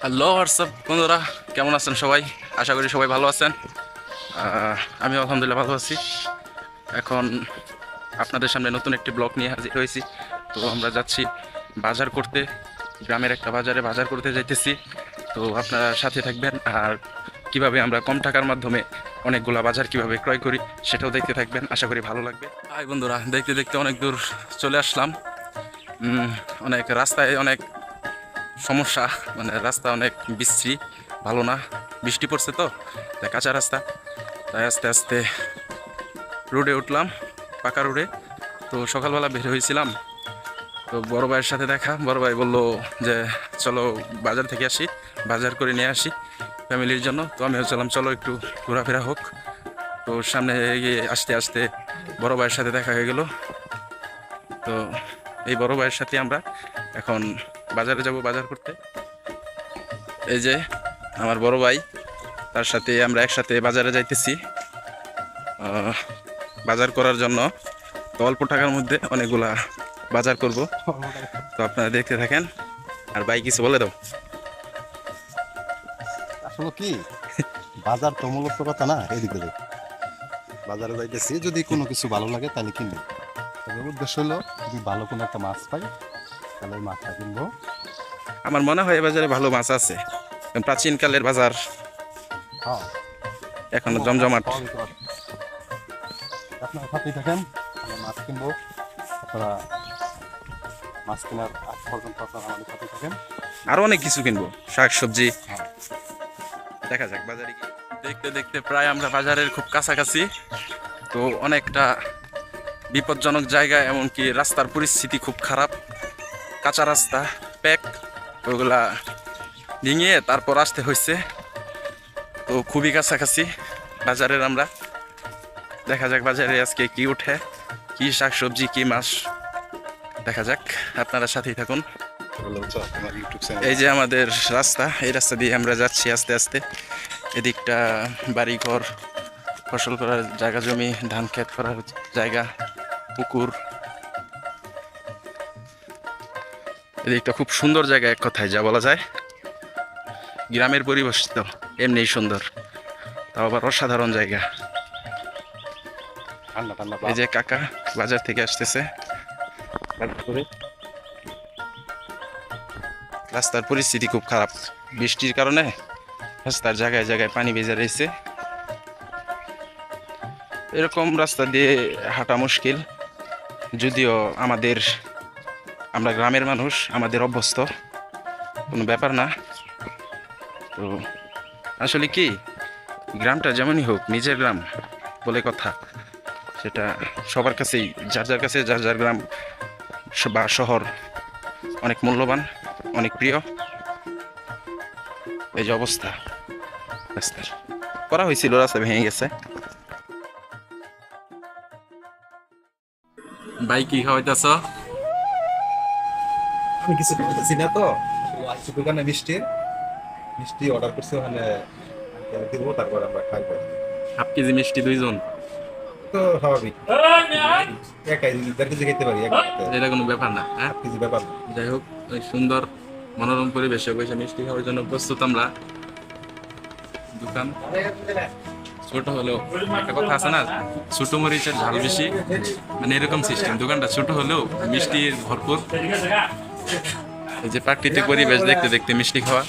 Hello WhatsApp বন্ধুরা, কেমন আছেন সবাই? আশা করি সবাই ভালো আছেন। আমি আলহামদুলিল্লাহ ভালো আছি। এখন আপনাদের সামনে নতুন একটি ব্লগ নিয়ে হাজির হয়েছি। তো আমরা যাচ্ছি বাজার করতে, গ্রামের একটা বাজারে বাজার করতে যাইতেছি। তো আপনারা সাথে থাকবেন, আর কিভাবে আমরা কম টাকার মাধ্যমে অনেকগুলা বাজার কিভাবে ক্রয় করি সেটাও দেখতে থাকবেন। আশা করি ভালো লাগবে। হাই বন্ধুরা, দেখতে দেখতে অনেক দূর চলে আসলাম। অনেক রাস্তায় অনেক সমস্যা, মানে রাস্তা অনেক বিশ্রী, ভালো না। বৃষ্টি পড়ছে তো, তাই কাঁচা রাস্তা, তাই আস্তে আস্তে রোডে উঠলাম, পাকা রোডে। তো সকালবেলা বের হয়েছিলাম, তো বড় ভাইয়ের সাথে দেখা। বড় ভাই বললো যে চলো বাজার থেকে আসি, বাজার করে নিয়ে আসি ফ্যামিলির জন্য। তো আমিও চললাম, চলো একটু ঘোরাফেরা হোক। তো সামনে এগিয়ে আসতে আসতে বড় ভাইয়ের সাথে দেখা হয়ে গেল। তো এই বড় ভাইয়ের সাথে আমরা এখন বাজারে যাব বাজার করতে। এই যে আমার বড় ভাই, তার সাথে আমরা একসাথে বাজারে যাইতেছি বাজার করার জন্য। তো অল্প টাকার মধ্যে অনেকগুলা বাজার করব, তো আপনারা দেখতে থাকেন। আর ভাই কিছু বলে দাও। আসলে কি, বাজার তো মূলত কথা না। এদিকে দেখ, বাজারে যাইতেছি, যদি কোনো কিছু ভালো লাগে তাহলে কিনবো। তবে উদ্দেশ্য হলো, যদি ভালো কোনো একটা মাছ পাই তাহলে ওই মাছটা কিনবো। আমার মনে হয় এই বাজারে ভালো মাছ আছে, প্রাচীনকালের বাজার, হ্যাঁ, এখনো কোনো মাছ জমজমাট। পাওয়া যেতে পারে। আপনারা সাথেই থাকেন, আমরা মাছ কিনবো। আপনারা মাছ কেনার আগ পর্যন্ত আপনারা আমাদের সাথে থাকেন। আরো অনেক কিছু কিনবো, শাক সবজি। হ্যাঁ, দেখা যাক বাজারে গিয়ে। দেখতে দেখতে প্রায় আমরা বাজারের খুব কাছাকাছি। তো অনেকটা বিপজ্জনক জায়গা, এমনকি রাস্তার পরিস্থিতি খুব খারাপ, কাঁচা রাস্তা, প্যাক, ওগুলা ডিঙিয়ে তারপর আসতে হয়েছে। তো খুবই কাছাকাছি বাজারের আমরা। দেখা যাক বাজারে আজকে কি উঠে, কি শাক সবজি, কি মাছ, দেখা যাক। আপনারা সাথেই থাকুন। এগুলো হচ্ছে আপনার ইউটিউব চ্যানেল। এই যে আমাদের রাস্তা, এই রাস্তা দিয়ে আমরা যাচ্ছি আস্তে আস্তে। এদিকটা বাড়িঘর, ফসল করার জায়গা, জমি, ধান ক্ষেত করার জায়গা, পুকুর। এদিকটা খুব সুন্দর জায়গা, এক কথায় যা বলা যায়। গ্রামের পরিবেশ তো এমনিই সুন্দর, তাও আবার অসাধারণ জায়গা। ঠান্ডা ঠান্ডা এই যে কাকা বাজার থেকে আসতেছে। তারপরে রাস্তার পরিস্থিতি খুব খারাপ, বৃষ্টির কারণে রাস্তার জায়গায় জায়গায় পানি ভেজা রয়েছে। এরকম রাস্তা দিয়ে হাঁটা মুশকিল, যদিও আমরা গ্রামের মানুষ, আমাদের অভ্যস্ত, কোনো ব্যাপার না। তো আসলে কি, গ্রামটা যেমনই হোক নিজের গ্রাম বলে কথা, সেটা সবার কাছেই, যার যার কাছে যার যার গ্রাম বা শহর অনেক মূল্যবান, অনেক প্রিয়। এই যে অবস্থা রাস্তার, করা হয়েছিল, রাস্তা ভেঙে গেছে। ভাই কি খাওয়াইতেছ? আমি কিছু বলতেছি না তো। আসছি দোকানে মিষ্টি মিষ্টি অর্ডার করছি, ওখানে দিব, তারপর আমরা খাইবো। হাফ কেজি মিষ্টি দুইজন? তো স্বাভাবিক, একাই 1.5 কেজি খেতে পারি এক রাতে। এটা কোনো ব্যাপার না, হ্যাঁ। 1 কেজি ব্যাপার না। যাই হোক, ওই সুন্দর মনোরম পরিবেশে বসে মিষ্টি খাওয়ার জন্য প্রস্তুত আমরা। দোকান ছোট হলেও, একটা কথা আছে না, ছোট মরিচের ঝাল বেশি, মানে এরকম সিস্টেম। দোকানটা ছোট হলেও মিষ্টির ভরপুর। এই যে প্রাকৃতিক পরিবেশ দেখতে দেখতে মিষ্টি খাওয়া।